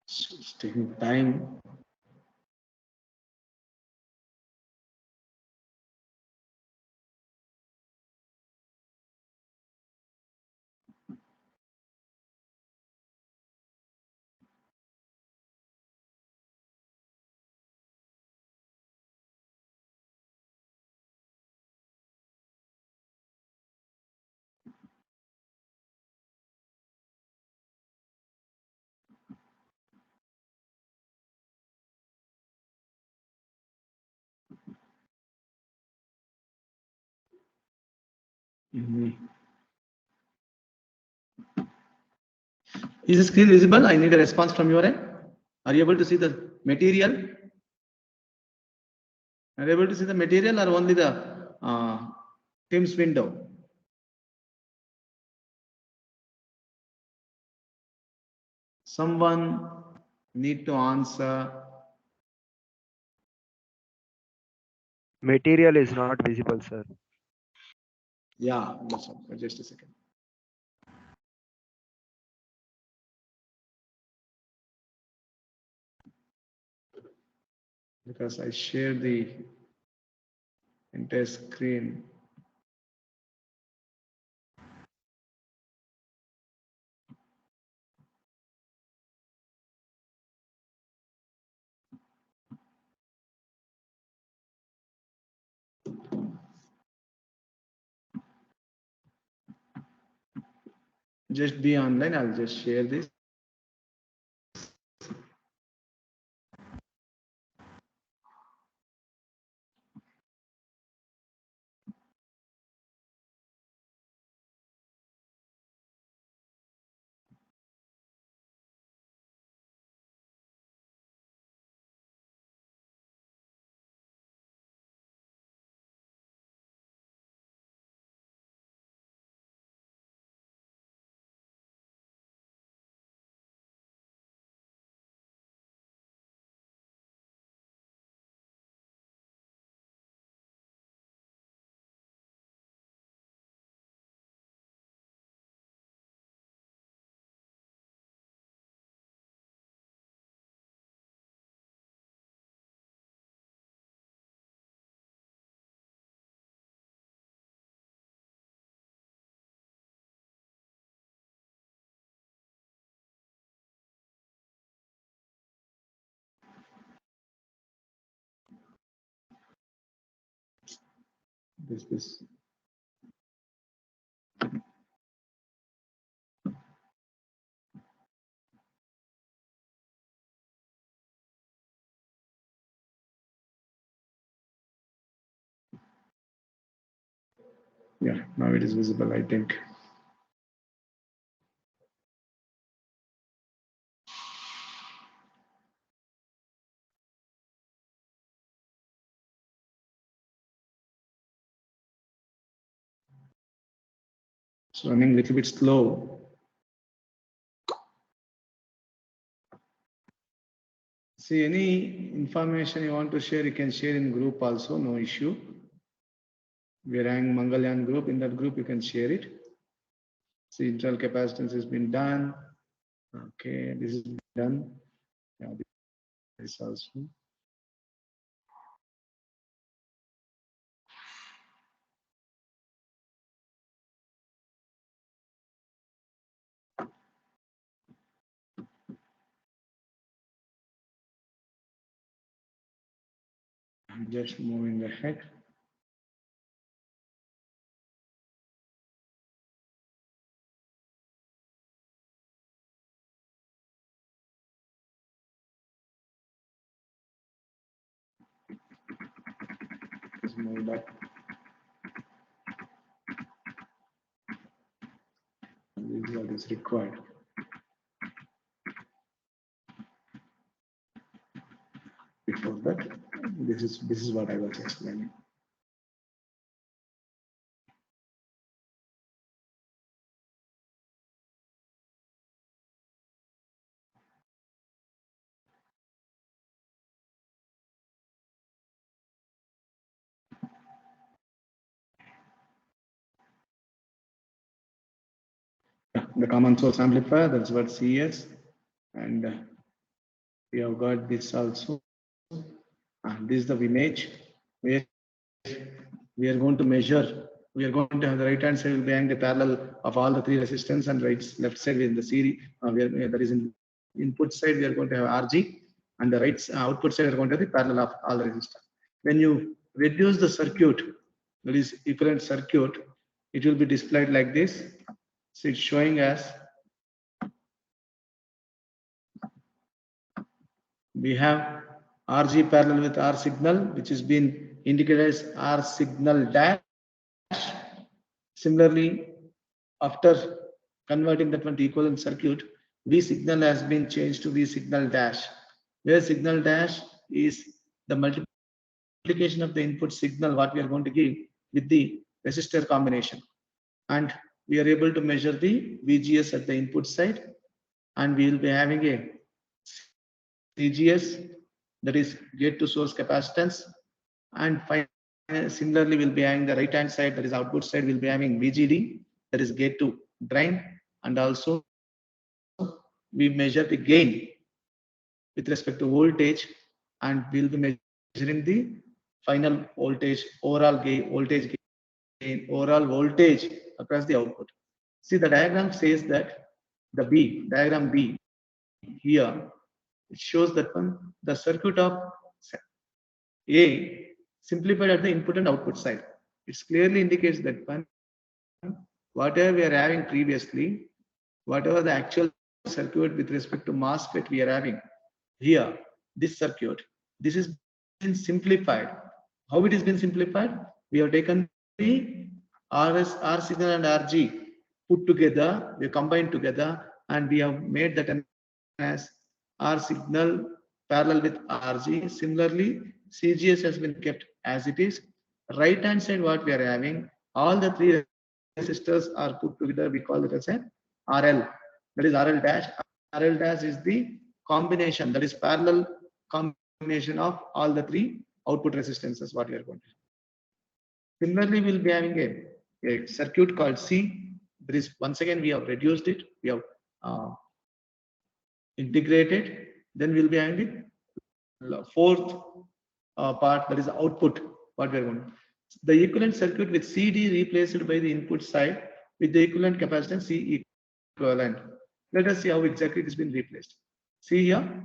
It's taking time. Is the screen visible? I need a response from your end. Are you able to see the material? Are you able to see the material or only the Teams window? Someone need to answer. Material is not visible, sir. Yeah, that's all. Just a second. Because I share the entire screen. Just be online. I'll just share this. This. Yeah, now it is visible, I think. It's running a little bit slow. See, any information you want to share, you can share in group also, no issue. Virang Mangalyan group, in that group you can share it. See, internal capacitance has been done. Okay, this is done. Yeah, this also. I'm just moving ahead. Just move back. This is what is required. Before that, this is what I was explaining. The common source amplifier, that's what CS, and We have got this also. And this is the image where we are going to measure. We are going to have the right hand side will be behind the parallel of all the three resistance, and left side in the series. That is in input side we are going to have RG, and the output side are going to have the parallel of all the resistance. When you reduce the circuit, that is equivalent circuit, it will be displayed like this. So it's showing as we have RG parallel with R signal, which has been indicated as R signal dash. Similarly, after converting that one to equivalent circuit, V signal has been changed to V signal dash, where signal dash is the multiplication of the input signal what we are going to give with the resistor combination. And we are able to measure the VGS at the input side, and we will be having a CGS, that is gate to source capacitance, and similarly we'll be having the right hand side, that is output side, we'll be having VGD, that is gate to drain, and also we measure the gain with respect to voltage, and we'll be measuring the final voltage, overall gain, overall voltage across the output. See, the diagram says that the diagram B here, it shows that the circuit of A simplified at the input and output side. It clearly indicates that whatever we are having previously, whatever the actual circuit with respect to MOSFET we are having here, this circuit, this is been simplified. How it has been simplified? We have taken the R signal and RG put together, we combined together, and we have made that as R signal parallel with RG. Similarly, CGS has been kept as it is. Right hand side, what we are having, all the three resistors are put together. We call it as a RL. That is RL dash. RL dash is the combination, that is parallel combination of all the three output resistances. What we are going to do. Similarly, we'll be having a circuit called C. There is, once again we have reduced it. We have integrated. Then we'll be having the fourth part, that is the output. What we are going to do. The equivalent circuit with CD replaced by the input side with the equivalent capacitance C equivalent. Let us see how exactly it has been replaced. See here,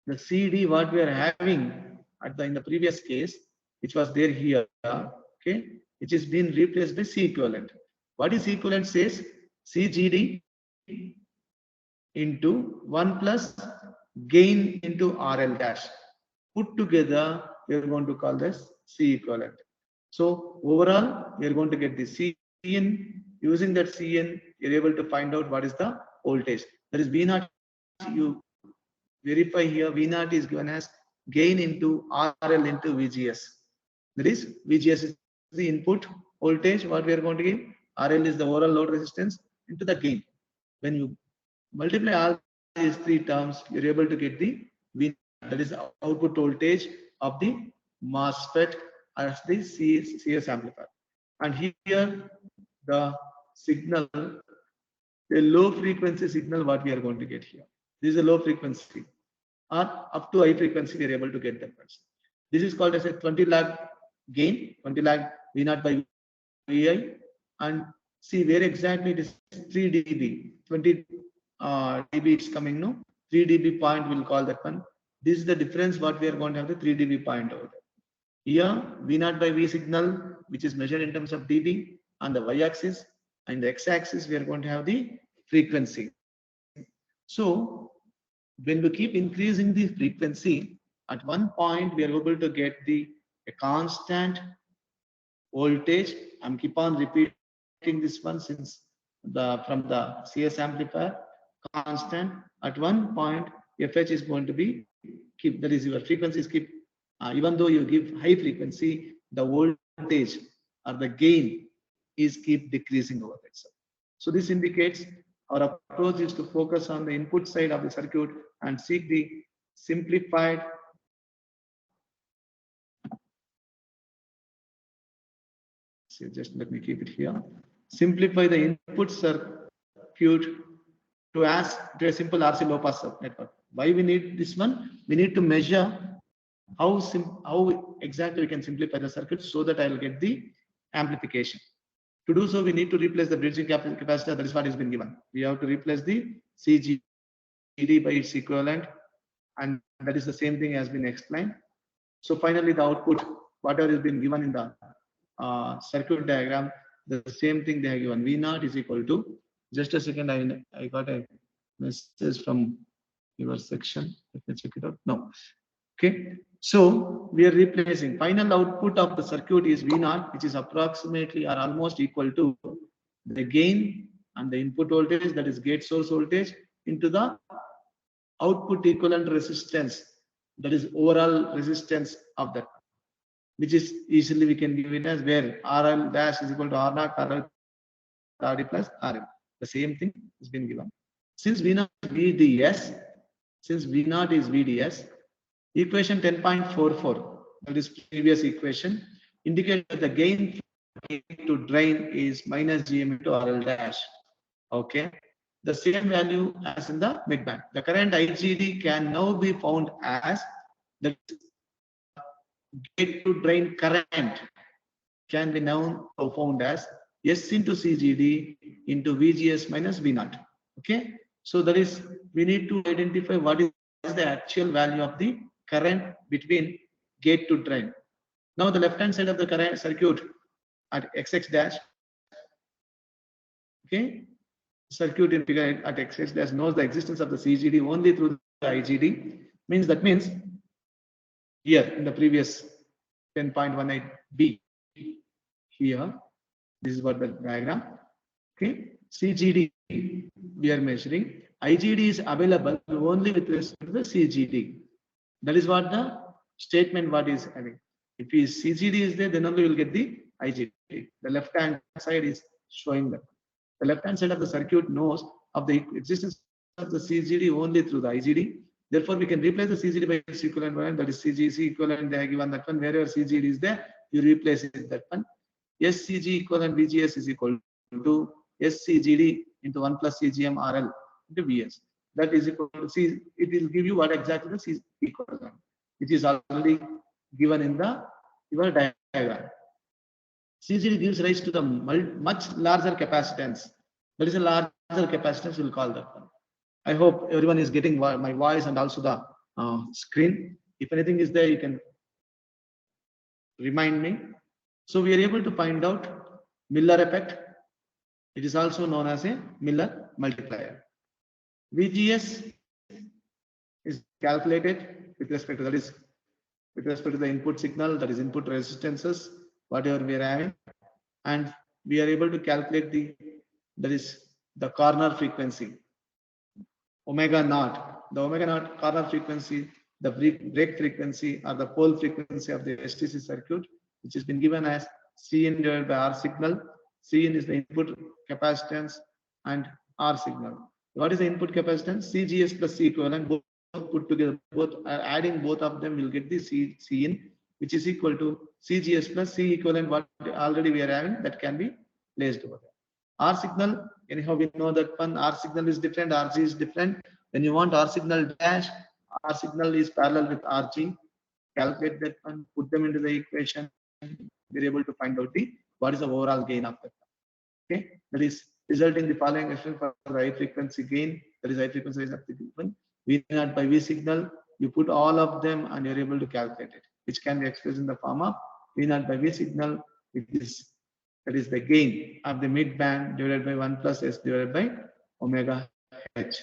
the CD what we are having at in the previous case, which was there here, okay, which is being replaced by C equivalent. What is equivalent says? CGD into 1 plus gain into RL dash. Put together, we are going to call this C equivalent. So overall, we are going to get the Cn. Using that Cn, you're able to find out what is the voltage. That is V0. You verify here, V0 is given as gain into RL into VGS. That is, VGS is the input voltage, what we are going to give. RL is the overall load resistance into the gain. When you multiply all these three terms, you're able to get the V, that is the output voltage of the MOSFET as the CS amplifier. And here the signal, a low frequency signal, what we are going to get here. This is a low frequency, or up to high frequency we are able to get that much. This is called as a 20 lag gain, 20 lag V0 by Vi, and see where exactly it is 3 dB, 20 dB it's coming, no? 3 dB point we'll call that one. This is the difference what we are going to have the 3 dB point over there. Here V0 by V signal, which is measured in terms of dB on the y-axis, and the x-axis we are going to have the frequency. So when we keep increasing the frequency, at one point we are able to get a constant voltage. I'm keep on repeating this one since from the CS amplifier, constant. At one point FH is going to be keep, that is your frequency is keep, even though you give high frequency, the voltage or the gain is keep decreasing over there. So this indicates our approach is to focus on the input side of the circuit and seek the simplified just let me keep it here. Simplify the input circuit to a simple RC low pass network. Why we need this one? We need to measure how exactly we can simplify the circuit so that I will get the amplification. To do so, we need to replace the bridging capacitor. That is what has been given. We have to replace the CGD by its equivalent, and that is the same thing has been explained. So finally, the output, whatever has been given in the circuit diagram, the same thing they have given. V0 is equal to, just a second, I got a message from your section. Let me check it out. No. Okay. So we are replacing. Final output of the circuit is V0, which is approximately or almost equal to the gain and the input voltage, that is gate source voltage, into the output equivalent resistance, that is overall resistance of that, which is easily we can give it as where RL dash is equal to R0, RL plus RM. The same thing has been given. Since V0 is VDS, equation 10.44, that is previous equation, indicates that the gain to drain is minus GM into RL dash. Okay. The same value as in the midband. The current IGD can now be found as the gate to drain current can be now found as S into CGD into VGS minus V0. Okay. So that is, we need to identify what is the actual value of the current between gate to drain. Now the left hand side of the current circuit at XX dash, okay, circuit in figure at XX dash knows the existence of the CGD only through the IGD. That means here in the previous 10.18b, here, this is what the diagram. Okay, CGD we are measuring. IGD is available only with respect to the CGD. That is what the statement what is having. If CGD is there, then only you will get the IGD. The left hand side is showing that. The left hand side of the circuit knows of the existence of the CGD only through the IGD. Therefore, we can replace the CGD by its equivalent one, that is CGC equivalent. They are given that one. Wherever CGD is there, you replace it that one. SCG equivalent VGS is equal to SCGD into 1 plus CGM RL into VS. That is equal to C. It will give you what exactly the C equivalent, which is already given in the your diagram. CGD gives rise to the much larger capacitance. That is a larger capacitance, we'll call that one. I hope everyone is getting my voice and also the screen. If anything is there, you can remind me. So we are able to find out Miller effect. It is also known as a Miller multiplier. VGS is calculated with respect to, that is with respect to the input signal, that is input resistances, whatever we are having, and we are able to calculate the corner frequency, omega naught. The omega naught corner frequency, the break frequency or the pole frequency of the STC circuit, which has been given as Cin divided by R signal. Cin is the input capacitance and R signal. What is the input capacitance? CGS plus C equivalent, both put together, adding both of them will get the Cin, which is equal to CGS plus C equivalent, what already we are having, that can be placed over there. R signal, anyhow we know that one, R signal is different, RG is different. When you want R signal dash, R signal is parallel with RG. Calculate that one, put them into the equation, we're able to find out what is the overall gain of that. Okay, that is resulting the following expression for the high frequency gain, that is high frequency is given V0 by V signal. You put all of them and you're able to calculate it, which can be expressed in the form of V0 by V signal, that is the gain of the mid band divided by 1 plus S divided by omega H,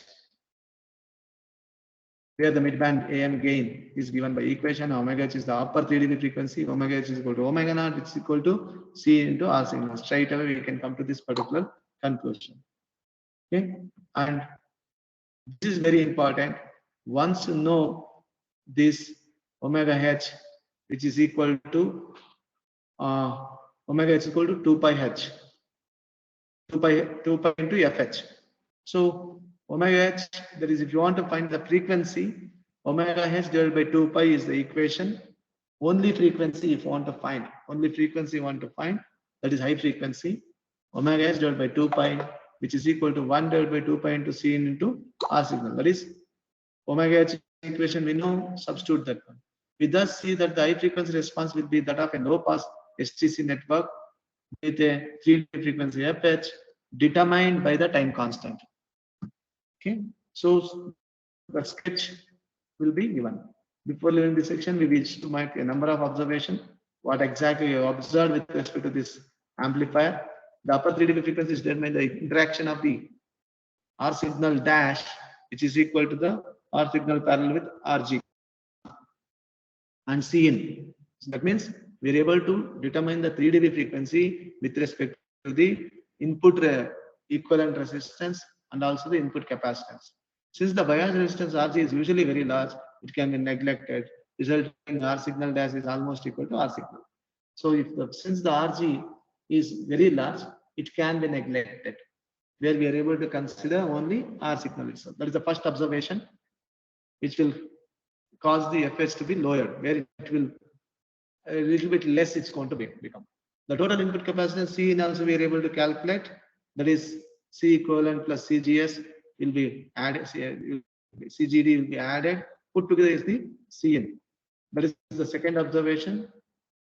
where the midband AM gain is given by equation. Omega H is the upper 3 dB frequency. Omega H is equal to omega naught, which is equal to C into R signal. Straight away we can come to this particular conclusion. Okay, and this is very important. Once you know this omega H, which is equal to omega H is equal to 2 pi H, 2 pi into FH. So omega H, that is, if you want to find the frequency, omega H divided by 2 pi is the equation. Only frequency if you want to find, that is high frequency. Omega H divided by 2 pi, which is equal to 1 divided by 2 pi into C into R signal. That is Omega H equation we know, substitute that one. We thus see that the high frequency response will be that of a low pass HTC network with a 3 frequency FH determined by the time constant. Okay, so the sketch will be given. Before leaving this section, we wish to make a number of observations. What exactly you observed with respect to this amplifier. The upper 3 dB frequency is determined by the interaction of the R signal dash, which is equal to the R signal parallel with RG and Cin. So that means we are able to determine the 3 dB frequency with respect to the input equivalent resistance and also the input capacitance. Since the bias resistance RG is usually very large, it can be neglected, resulting in R signal dash is almost equal to R signal. So since the RG is very large, it can be neglected, where we are able to consider only R signal itself. That is the first observation, which will cause the FH to be lowered, where it will a little bit less it's going to become. The total input capacitance C also we are able to calculate, that is C equivalent plus CGS will be added, CGD will be added, put together is the Cn. That is the second observation.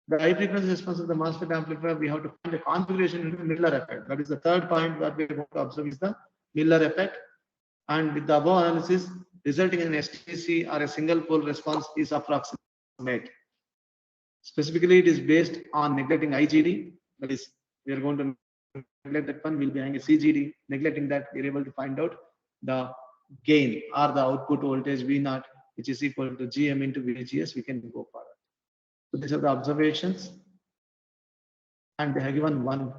The high frequency response of the MOSFET amplifier, we have to find the configuration in the Miller effect. That is the third point that we are going to observe is the Miller effect. And with the above analysis, resulting in an STC or a single pole response is approximate. Specifically, it is based on neglecting IGD. That is, we are going to neglect that one. We'll be having a CGD. Neglecting that, we're able to find out the gain or the output voltage V0, which is equal to GM into VGS. We can go further. So these are the observations, and they have given one.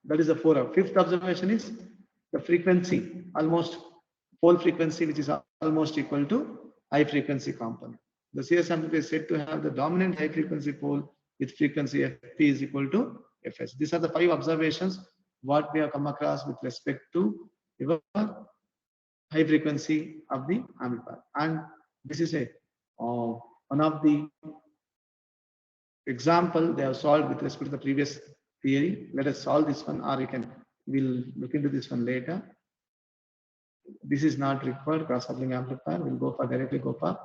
That is the fifth observation is the frequency, almost pole frequency, which is almost equal to high frequency component. The CS amplifier is said to have the dominant high frequency pole with frequency Fp is equal to Fs. These are the 5 observations what we have come across with respect to your high frequency of the amplifier. And this is a one of the example they have solved with respect to the previous theory. Let us solve this one, or we'll look into this one later. This is not required, cross-coupling amplifier. We'll go for directly go for.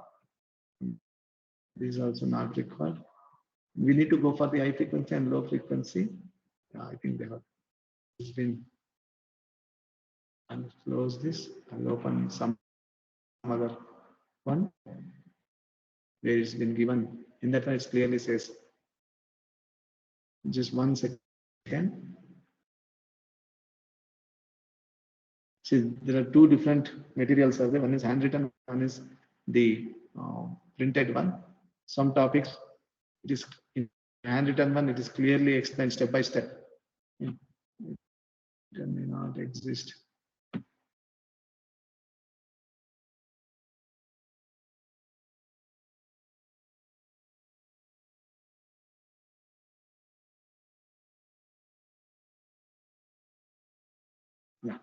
This is also not required. We need to go for the high frequency and low frequency. I think they have been. I'll close this. I'll open some other one where it's been given. In that one, it clearly says. Just 1 second. See, there are 2 different materials are there. One is handwritten, one is the printed one. Some topics, it is in handwritten one, it is clearly explained step by step. It may not exist. Yeah.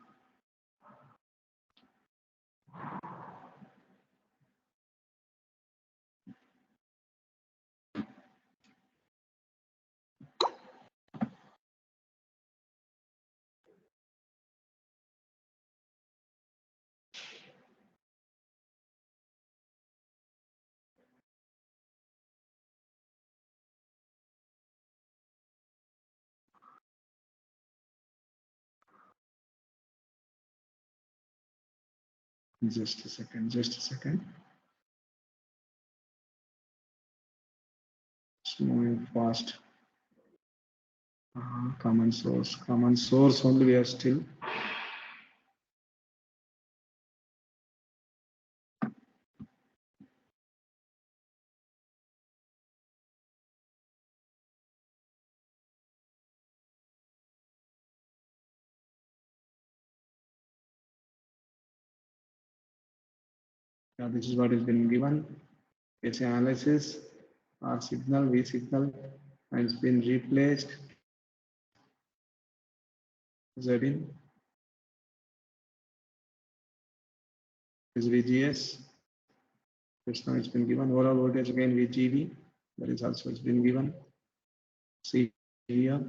Just a second, just a second. It's moving fast. Common source only we are still. Yeah, this is what has been given. It's an analysis, R signal, V signal, and it's been replaced. Z in is VGS. Just now it's been given. Overall voltage again VGB. That is also it's been given. See here.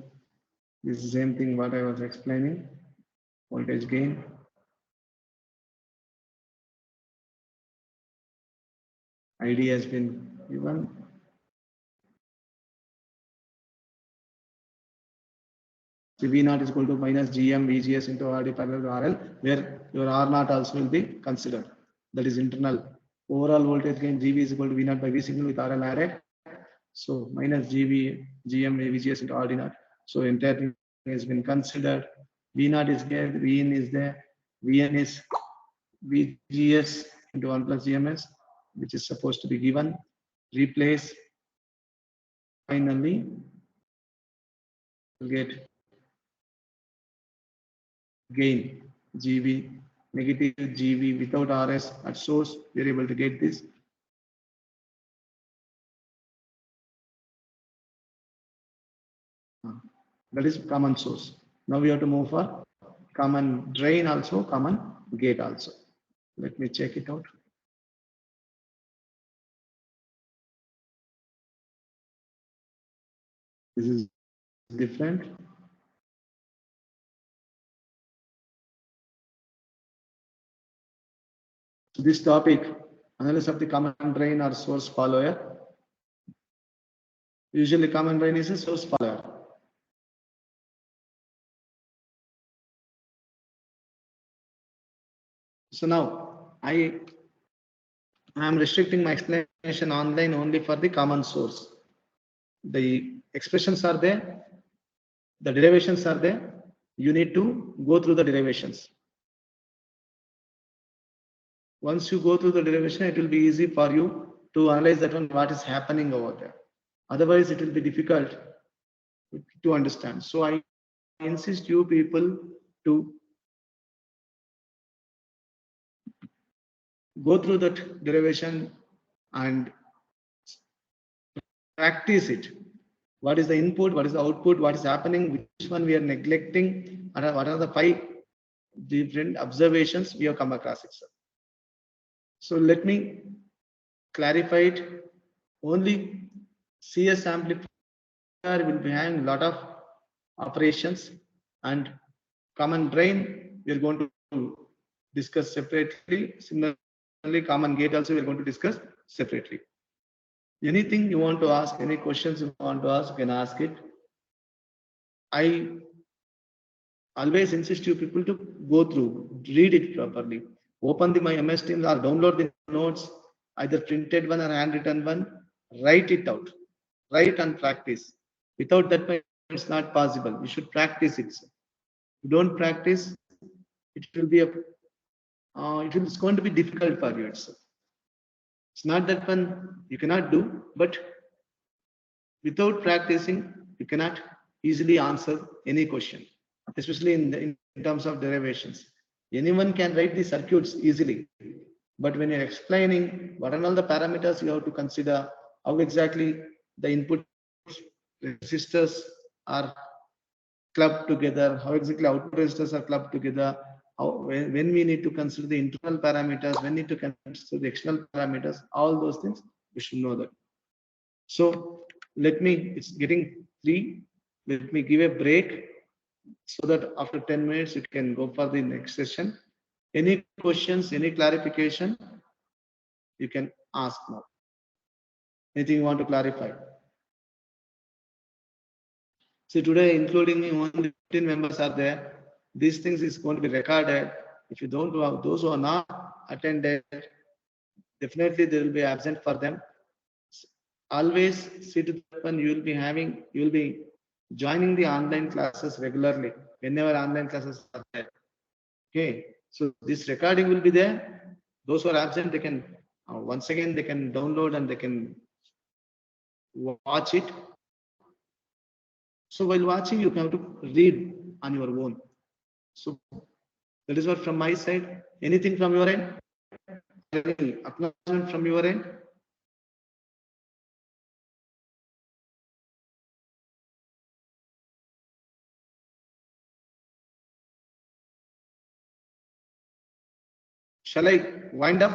This is the same thing what I was explaining. Voltage gain. ID has been given. So V naught is equal to minus GM VGS into RD parallel to RL, where your R naught also will be considered. That is internal. Overall voltage gain GV is equal to V naught by V signal with RL added. So minus GV, GM, VGS into RD naught. So entire thing has been considered. V naught is there, Vn is there, Vn is VGS into 1 plus GMS, which is supposed to be given. Replace. Finally, we'll get gain GV, negative GV without RS at source. We're able to get this. That is common source. Now we have to move for common drain also, common gate also. Let me check it out. This is different. So this topic, analysis of the common drain or source follower. Usually common drain is a source follower. So now I am restricting my explanation online only for the common source. The expressions are there, the derivations are there. You need to go through the derivations. Once you go through the derivation, it will be easy for you to analyze that one, what is happening over there. Otherwise, it will be difficult to understand. So I insist you people to go through that derivation and practice it. What is the input? What is the output? What is happening? Which one we are neglecting? What are the 5 different observations we have come across it, sir. So let me clarify it. Only CS amplifier will be having a lot of operations, and common drain we are going to discuss separately. Similarly, common gate also we are going to discuss separately. Anything you want to ask, any questions you want to ask, you can ask it. I always insist you people to go through, read it properly. Open the my MS Teams or download the notes, either printed one or handwritten one. Write it out. Write and practice. Without that, it's not possible. You should practice it. If you don't practice, it will be it's going to be difficult for you itself. It's not that one you cannot do, but without practicing, you cannot easily answer any question, especially in terms of derivations. Anyone can write the circuits easily, but when you're explaining what are all the parameters you have to consider, how exactly the input resistors are clubbed together, how exactly output resistors are clubbed together, when we need to consider the internal parameters, when we need to consider the external parameters, all those things, we should know that. So it's getting 3. Let me give a break so that after 10 minutes, you can go for the next session. Any questions, any clarification, you can ask now. Anything you want to clarify? See, today, including me, only 15 members are there. These things is going to be recorded. If you don't have those who are not attended, definitely they will be absent for them. Always see to that one, you will be joining the online classes regularly whenever online classes are there. Okay, so this recording will be there. Those who are absent, they can once again they can download and they can watch it. So while watching, you have to read on your own. So that is what from my side. Anything from your end? Any acknowledgement from your end? Shall I wind up?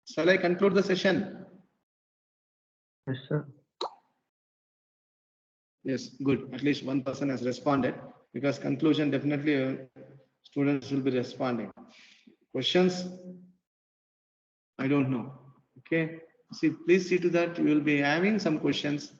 Shall I conclude the session? Yes, sir. Yes, good. At least one person has responded, because conclusion definitely students will be responding. Questions? I don't know. Okay. See, please see to that you will be having some questions